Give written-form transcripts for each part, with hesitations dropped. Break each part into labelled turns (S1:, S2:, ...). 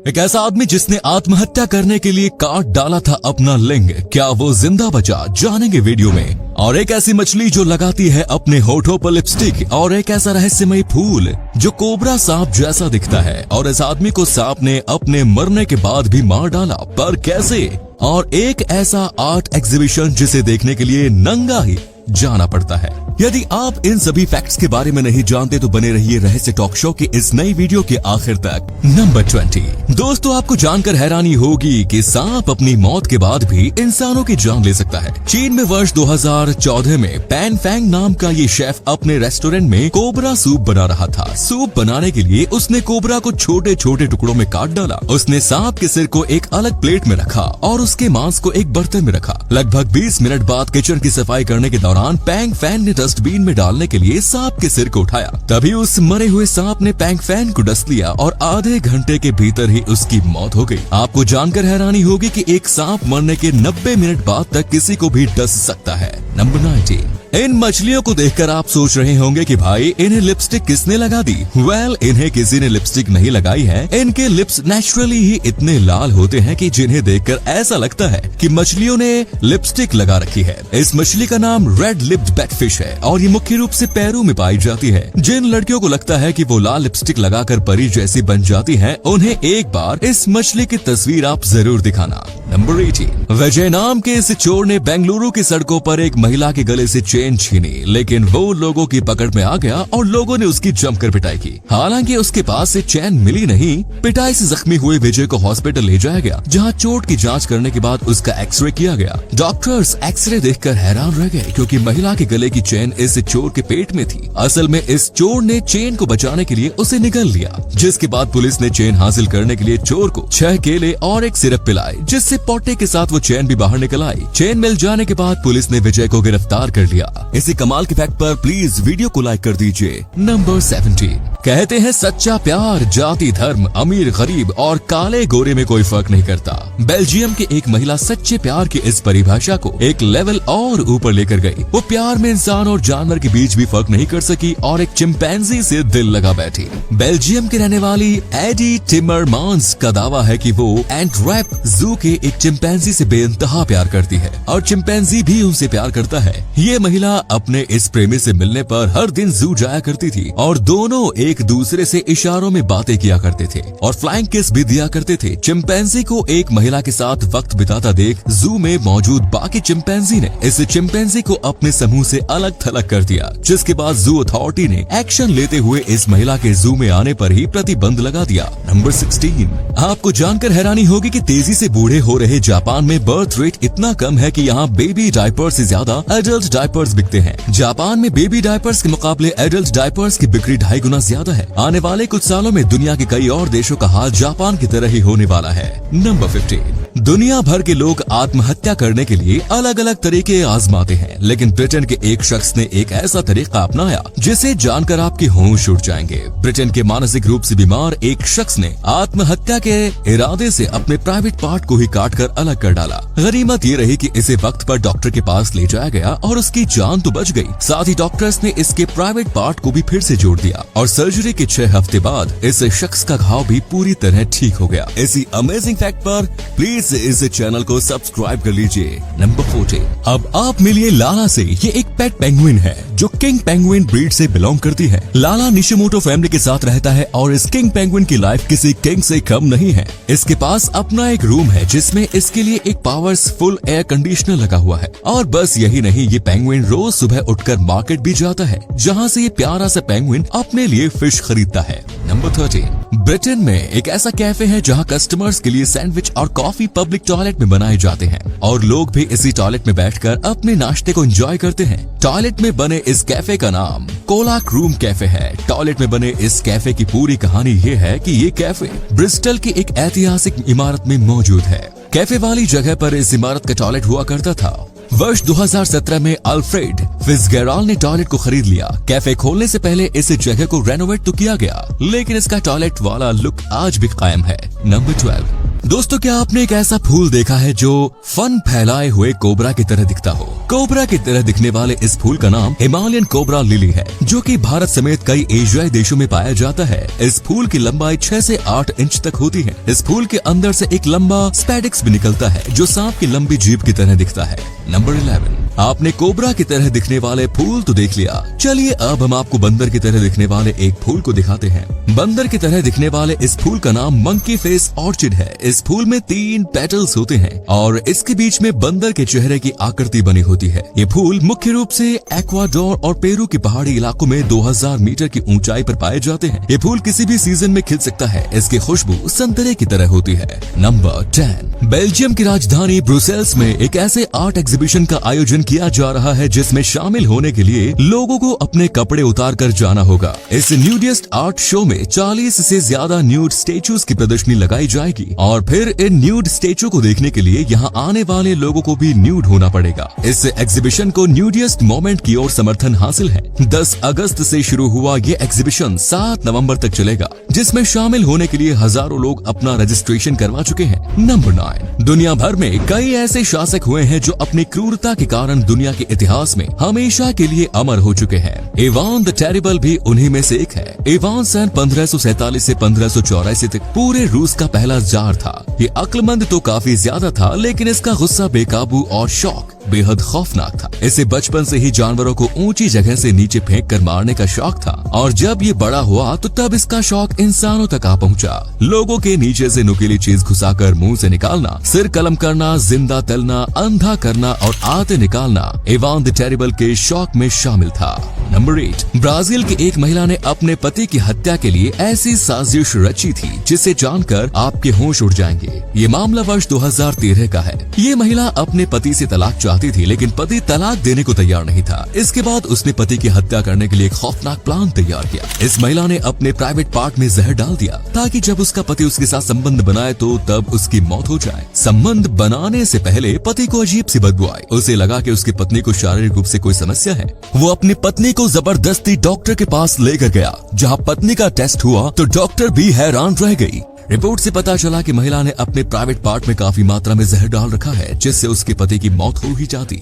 S1: एक ऐसा आदमी जिसने आत्महत्या करने के लिए काट डाला था अपना लिंग, क्या वो जिंदा बचा? जानेंगे वीडियो में। और एक ऐसी मछली जो लगाती है अपने होठों पर लिपस्टिक, और एक ऐसा रहस्यमयी फूल जो कोबरा सांप जैसा दिखता है, और इस आदमी को सांप ने अपने मरने के बाद भी मार डाला, पर कैसे? और एक ऐसा आर्ट एग्जीबिशन जिसे देखने के लिए नंगा ही जाना पड़ता है। यदि आप इन सभी फैक्ट्स के बारे में नहीं जानते तो बने रहिए रहस्य टॉक शो के इस नई वीडियो के आखिर तक। नंबर 20। दोस्तों, आपको जानकर हैरानी होगी कि सांप अपनी मौत के बाद भी इंसानों की जान ले सकता है। चीन में वर्ष 2014 में पैन फैंग नाम का ये शेफ अपने रेस्टोरेंट में कोबरा सूप बना रहा था। सूप बनाने के लिए उसने कोबरा को छोटे छोटे टुकड़ों में काट डाला। उसने सांप के सिर को एक अलग प्लेट में रखा और उसके मांस को एक बर्तन में रखा। लगभग 20 मिनट बाद किचन की सफाई करने के दौरान पैंग फैन ने डस्टबिन में डालने के लिए सांप के सिर को उठाया। तभी उस मरे हुए सांप ने पैंग फैन को डस लिया और आधे घंटे के भीतर ही उसकी मौत हो गई। आपको जानकर हैरानी होगी कि एक सांप मरने के 90 मिनट बाद तक किसी को भी डस सकता है। नंबर 19। इन मछलियों को देखकर आप सोच रहे होंगे कि भाई इन्हें लिपस्टिक किसने लगा दी? वेल, इन्हें किसी ने लिपस्टिक नहीं लगाई है। इनके लिप्स नेचुरली ही इतने लाल होते हैं कि जिन्हें देखकर ऐसा लगता है कि मछलियों ने लिपस्टिक लगा रखी है। इस मछली का नाम रेड लिप्ड बैटफिश है और ये मुख्य रूप से पेरू में पाई जाती है। जिन लड़कियों को लगता है कि वो लाल लिपस्टिक लगाकर परी जैसी बन जाती हैं, उन्हें एक बार इस मछली की तस्वीर आप जरूर दिखाना। नंबर 18। विजय नाम के इस चोर ने बेंगलुरु की सड़कों पर एक महिला के गले से चेन छीनी, लेकिन वो लोगों की पकड़ में आ गया और लोगों ने उसकी जमकर पिटाई की। हालांकि उसके पास से चेन मिली नहीं। पिटाई से जख्मी हुए विजय को हॉस्पिटल ले जाया गया, जहां चोट की जांच करने के बाद उसका एक्सरे किया गया। डॉक्टर्स एक्सरे देखकर हैरान रह गए क्योंकि महिला के गले की चेन इस चोर के पेट में थी। असल में इस चोर ने चेन को बचाने के लिए उसे निगल लिया, जिसके बाद पुलिस ने चेन हासिल करने के लिए चोर को 6 केले और एक सिरप पिलाई, जिससे पोटे के साथ वो चेन भी बाहर निकल आई। चेन मिल जाने के बाद पुलिस ने विजय को गिरफ्तार कर लिया। इसी कमाल के फैक्ट पर प्लीज वीडियो को लाइक कर दीजिए। नंबर 17। कहते हैं सच्चा प्यार जाति धर्म अमीर गरीब और काले गोरे में कोई फर्क नहीं करता। बेल्जियम की एक महिला सच्चे प्यार की इस परिभाषा को एक लेवल और ऊपर लेकर गई। वो प्यार में इंसान और जानवर के बीच भी फर्क नहीं कर सकी और एक चिंपैंजी से दिल लगा बैठी। बेल्जियम की रहने वाली एडी टिमरमांस का दावा है कि वो एंटवर्प जू के एक चिंपैंजी से बेइंतहा प्यार करती है और चिंपैंजी भी उनसे प्यार करता है। ये महिला अपने इस प्रेमी से मिलने पर हर दिन जू जाया करती थी और दोनों एक दूसरे से इशारों में बातें किया करते थे और फ्लाइंग किस भी दिया करते थे। चिंपैंजी को एक महिला के साथ वक्त बिताता देख जू में मौजूद बाकी चिंपैंजी ने इस चिंपैंजी को अपने समूह से अलग थलग कर दिया, जिसके बाद जू अथॉरिटी ने एक्शन लेते हुए इस महिला के जू में आने पर ही प्रतिबंध लगा दिया। नंबर 16। आपको जानकर हैरानी होगी कि तेजी से बूढ़े हो रहे जापान में बर्थ रेट इतना कम है कि यहाँ बेबी डायपर्स से ज्यादा एडल्ट डायपर्स बिकते हैं। जापान में बेबी डायपर्स के मुकाबले एडल्ट डायपर्स की बिक्री 2.5 गुना ज्यादा है। आने वाले कुछ सालों में दुनिया के कई और देशों का हाल जापान की तरह ही होने वाला है। नंबर 15। दुनिया भर के लोग आत्महत्या करने के लिए अलग अलग तरीके आजमाते हैं, लेकिन ब्रिटेन के एक शख्स ने एक ऐसा तरीका अपनाया जिसे जानकर आपके होश उड़ जाएंगे। ब्रिटेन के मानसिक रूप से बीमार एक शख्स ने आत्महत्या के इरादे से अपने प्राइवेट पार्ट को ही काट कर अलग कर डाला। गनीमत ये रही कि इसे वक्त पर डॉक्टर के पास ले जाया गया और उसकी जान तो बच गई, साथ ही डॉक्टर्स ने इसके प्राइवेट पार्ट को भी फिर से जोड़ दिया और सर्जरी के 6 हफ्ते बाद इस शख्स का घाव भी पूरी तरह ठीक हो गया। इसी अमेजिंग फैक्ट पर प्लीज इस चैनल को सब्सक्राइब कर लीजिए। नंबर 14। अब आप मिलिए लाला से। ये एक पेट पेंगुइन है जो किंग पेंगुइन ब्रीड से बिलोंग करती है। लाला निशिमोटो फैमिली के साथ रहता है और इस किंग पेंगुइन की लाइफ किसी किंग से कम नहीं है। इसके पास अपना एक रूम है जिसमें इसके लिए एक पावरफुल एयर कंडीशनर लगा हुआ है। और बस यही नहीं, ये पेंगुइन रोज सुबह उठकर मार्केट भी जाता है, जहाँ से ये प्यारा सा पेंगुइन अपने लिए फिश खरीदता है। नंबर 13। ब्रिटेन में एक ऐसा कैफे है जहाँ कस्टमर्स के लिए सैंडविच और कॉफी पब्लिक टॉयलेट में बनाए जाते हैं और लोग भी इसी टॉयलेट में बैठकर अपने नाश्ते को एंजॉय करते हैं। टॉयलेट में बने इस कैफे का नाम कोलाक रूम कैफे है। टॉयलेट में बने इस कैफे की पूरी कहानी ये है कि ये कैफे ब्रिस्टल की एक ऐतिहासिक इमारत में मौजूद है। कैफे वाली जगह पर इस इमारत का टॉयलेट हुआ करता था। वर्ष 2017 में अल्फ्रेड फिट्जगेराल्ड ने टॉयलेट को खरीद लिया। कैफे खोलने से पहले इस जगह को रेनोवेट तो किया गया, लेकिन इसका टॉयलेट वाला लुक आज भी कायम है। नंबर 12। दोस्तों, क्या आपने एक ऐसा फूल देखा है जो फन फैलाए हुए कोबरा की तरह दिखता हो? कोबरा की तरह दिखने वाले इस फूल का नाम हिमालयन कोबरा लिली है, जो कि भारत समेत कई एशियाई देशों में पाया जाता है। इस फूल की लंबाई 6 से 8 इंच तक होती है। इस फूल के अंदर से एक लंबा स्पैडिक्स भी निकलता है, जो सांप की लंबी जीभ की तरह दिखता है। नंबर 11, आपने कोबरा की तरह दिखने वाले फूल तो देख लिया, चलिए अब हम आपको बंदर की तरह दिखने वाले एक फूल को दिखाते हैं। बंदर की तरह दिखने वाले इस फूल का नाम मंकी फेस ऑर्चिड है। इस फूल में 3 पेटल्स होते हैं और इसके बीच में बंदर के चेहरे की आकृति बनी होती है। ये फूल मुख्य रूप से एक्वाडोर और पेरू के पहाड़ी इलाकों में 2000 मीटर की ऊंचाई पर पाए जाते हैं। ये फूल किसी भी सीजन में खिल सकता है। इसकी खुशबू संतरे की तरह होती है। नंबर 10, बेल्जियम की राजधानी ब्रुसेल्स में एक ऐसे आर्ट एग्जीबिशन का आयोजन किया जा रहा है, जिसमें शामिल होने के लिए लोगों को अपने कपड़े उतार कर जाना होगा। इस न्यूडिस्ट आर्ट शो में 40 से ज्यादा न्यूड स्टेचूज की प्रदर्शनी लगाई जाएगी और फिर इन न्यूड स्टेचू को देखने के लिए यहाँ आने वाले लोगों को भी न्यूड होना पड़ेगा। इस एग्जीबिशन को न्यूडिस्ट मूवमेंट की ओर समर्थन हासिल है। 10 अगस्त से शुरू हुआ ये एग्जीबिशन 7 नवंबर तक चलेगा, जिसमें शामिल होने के लिए हजारों लोग अपना रजिस्ट्रेशन करवा चुके हैं। नंबर 9, दुनिया भर में कई ऐसे शासक हुए हैं जो अपनी क्रूरता के कारण दुनिया के इतिहास में हमेशा के लिए अमर हो चुके हैं। इवान द टेरिबल भी उन्हीं में से एक है। इवान सन 1547 से 1584 तक पूरे रूस का पहला जार था। ये अक्लमंद तो काफी ज्यादा था, लेकिन इसका गुस्सा बेकाबू और शौक बेहद खौफनाक था। इसे बचपन से ही जानवरों को ऊंची जगह से नीचे फेंक कर मारने का शौक था और जब ये बड़ा हुआ तो तब इसका शौक इंसानों तक आ पहुंचा। लोगों के नीचे से नुकीली चीज घुसाकर मुंह से निकालना, सिर कलम करना, जिंदा तलना, अंधा करना और आते निकालना इवान द टेरिबल के शौक में शामिल था। नंबर 8, ब्राजील की एक महिला ने अपने पति की हत्या के लिए ऐसी साजिश रची थी जिसे जानकर आपके होश उड़ जाएंगे। ये मामला वर्ष 2013 का है। ये महिला अपने पति से तलाक चाहती थी, लेकिन पति तलाक देने को तैयार नहीं था। इसके बाद उसने पति की हत्या करने के लिए एक खौफनाक प्लान तैयार किया। इस महिला ने अपने प्राइवेट पार्ट में जहर डाल दिया ताकि जब उसका पति उसके साथ संबंध बनाए तो तब उसकी मौत हो जाए। संबंध बनाने से पहले पति को अजीब सी बदबू आई। उसे लगा कि उसकी पत्नी को शारीरिक रूप से कोई समस्या है। वो अपनी पत्नी को जबरदस्ती डॉक्टर के पास लेकर गया। जहाँ पत्नी का टेस्ट हुआ तो डॉक्टर भी हैरान रह गई। रिपोर्ट से पता चला कि महिला ने अपने प्राइवेट पार्ट में काफी मात्रा में जहर डाल रखा है, जिससे उसके पति की मौत हो ही जाती।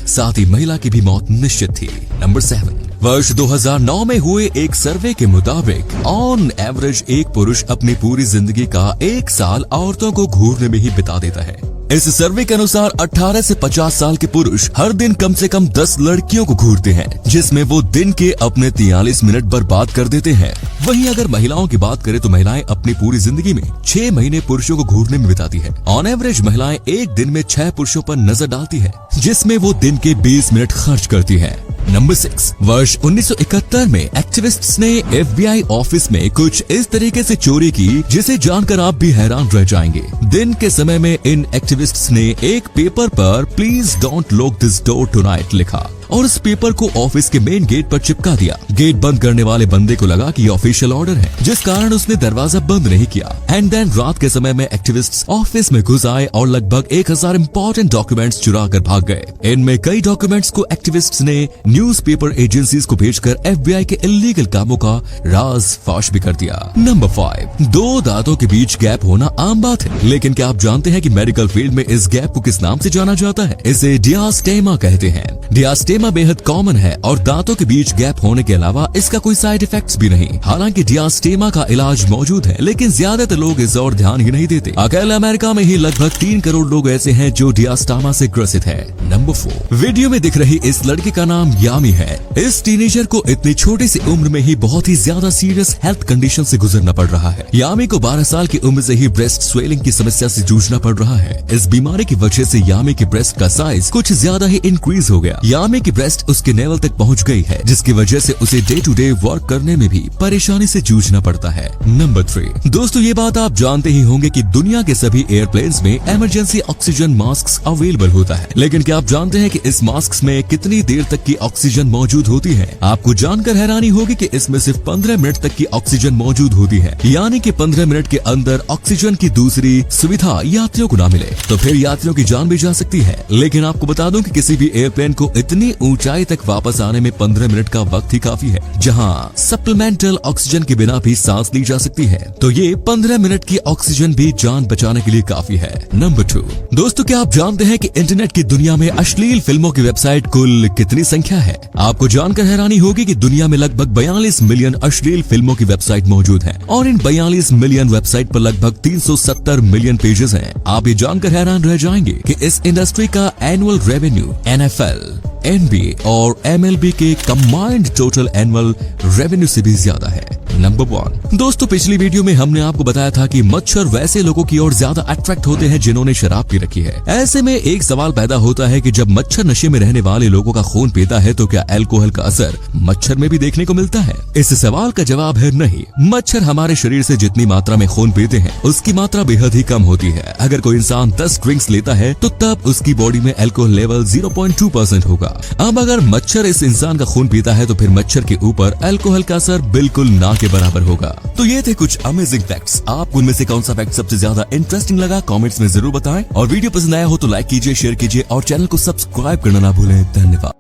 S1: साथ ही महिला की भी मौत निश्चित थी। नंबर 7, वर्ष 2009 में हुए एक सर्वे के मुताबिक ऑन एवरेज एक पुरुष अपनी पूरी जिंदगी का 1 साल औरतों को घूरने में ही बिता देता है। इस सर्वे के अनुसार 18 से 50 साल के पुरुष हर दिन कम से कम 10 लड़कियों को घूरते हैं, जिसमें वो दिन के अपने 43 मिनट बर्बाद कर देते हैं। वहीं अगर महिलाओं की बात करें तो महिलाएं अपनी पूरी जिंदगी में 6 महीने पुरुषों को घूरने में बिताती है। ऑन एवरेज महिलाएं एक दिन में 6 पुरुषों पर नजर डालती है, जिसमें वो दिन के 20 मिनट खर्च करती है। नंबर 6, वर्ष 1971 में एक्टिविस्ट्स ने FBI ऑफिस में कुछ इस तरीके से चोरी की जिसे जानकर आप भी हैरान रह जाएंगे। दिन के समय में इन एक्टिविस्ट्स ने एक पेपर पर please don't lock this door tonight लिखा और उस पेपर को ऑफिस के मेन गेट पर चिपका दिया। गेट बंद करने वाले बंदे को लगा कि ये ऑफिशियल ऑर्डर है, जिस कारण उसने दरवाजा बंद नहीं किया। एंड देन रात के समय में एक्टिविस्ट्स ऑफिस में घुस आए और लगभग 1000 इंपॉर्टेंट डॉक्यूमेंट्स चुरा कर भाग गए। इनमें कई डॉक्यूमेंट्स को एक्टिविस्ट्स ने न्यूज़पेपर एजेंसीज को भेजकर FBI के इलीगल कामों का राज फाश भी कर दिया। नंबर 5, 2 दांतों के बीच गैप होना आम बात है, लेकिन क्या आप जानते हैं कि मेडिकल फील्ड में इस गैप को किस नाम से जाना जाता है? इसे डियास्टेमा कहते हैं। डियास्टेमा बेहद कॉमन है और दांतों के बीच गैप होने के अलावा इसका कोई साइड इफेक्ट्स भी नहीं। हालांकि डियास्टेमा का इलाज मौजूद है, लेकिन ज्यादातर लोग इस और ध्यान ही नहीं देते। अकेले अमेरिका में ही लगभग 3 करोड़ लोग ऐसे हैं जो डियास्टेमा से ग्रसित है। नंबर 4, वीडियो में दिख रही इस लड़की का नाम यामी है। इस टीनेजर को इतनी छोटी सी उम्र में ही बहुत ही ज्यादा सीरियस हेल्थ कंडीशन से गुजरना पड़ रहा है। यामी को 12 साल की उम्र से ही ब्रेस्ट स्वेलिंग की समस्या से जूझना पड़ रहा है। इस बीमारी की वजह से यामी के ब्रेस्ट का साइज कुछ ज्यादा ही इंक्रीज हो गया। यामी की ब्रेस्ट उसके नेवल तक पहुंच गई है, जिसकी वजह से उसे डे टू डे वर्क करने में भी परेशानी से जूझना पड़ता है। नंबर 3, दोस्तों ये बात आप जानते ही होंगे कि दुनिया के सभी एयरप्लेन्स में इमरजेंसी ऑक्सीजन मास्क अवेलेबल होता है, लेकिन क्या आप जानते हैं कि इस मास्क में कितनी देर तक की ऑक्सीजन मौजूद होती है? आपको जानकर हैरानी होगी कि इसमें सिर्फ 15 मिनट तक की ऑक्सीजन मौजूद होती है, यानी कि 15 मिनट के अंदर ऑक्सीजन की दूसरी सुविधा यात्रियों को न मिले तो फिर यात्रियों की जान भी जा सकती है। लेकिन आपको बता दूं कि किसी भी एयरप्लेन को इतनी अपनी ऊंचाई तक वापस आने में 15 मिनट का वक्त ही काफी है, जहाँ सप्लीमेंटल ऑक्सीजन के बिना भी सांस ली जा सकती है। तो ये 15 मिनट की ऑक्सीजन भी जान बचाने के लिए काफी है। नंबर 2, दोस्तों क्या आप जानते हैं कि इंटरनेट की दुनिया में अश्लील फिल्मों की वेबसाइट कुल कितनी संख्या है? आपको जानकर हैरानी होगी कि दुनिया में लगभग 42 मिलियन अश्लील फिल्मों की वेबसाइट मौजूद है और इन 42 मिलियन वेबसाइट पर लगभग 370 मिलियन पेजेस हैं। आप ये जानकर हैरान रह जाएंगे कि इस इंडस्ट्री का एनुअल रेवेन्यू NFL, NBA और MLB के कंबाइंड टोटल एनुअल रेवेन्यू से भी ज्यादा है। नंबर 1, दोस्तों पिछली वीडियो में हमने आपको बताया था कि मच्छर वैसे लोगों की ओर ज्यादा अट्रैक्ट होते हैं जिन्होंने शराब पी रखी है। ऐसे में एक सवाल पैदा होता है कि जब मच्छर नशे में रहने वाले लोगों का खून पीता है तो क्या अल्कोहल का असर मच्छर में भी देखने को मिलता है? इस सवाल का जवाब है नहीं। मच्छर हमारे शरीर से जितनी मात्रा में खून पीते हैं उसकी मात्रा बेहद ही कम होती है। अगर कोई इंसान 10 ड्रिंक्स लेता है तो तब उसकी बॉडी में अल्कोहल लेवल 0.2% होगा। अब अगर मच्छर इस इंसान का खून पीता है तो फिर मच्छर के ऊपर अल्कोहल का असर बिल्कुल ना के बराबर होगा। तो ये थे कुछ अमेजिंग फैक्ट्स। आपको उनमें से कौन सा फैक्ट सबसे ज्यादा इंटरेस्टिंग लगा कमेंट्स में जरूर बताएं और वीडियो पसंद आया हो तो लाइक कीजिए, शेयर कीजिए और चैनल को सब्सक्राइब करना ना भूलें। धन्यवाद।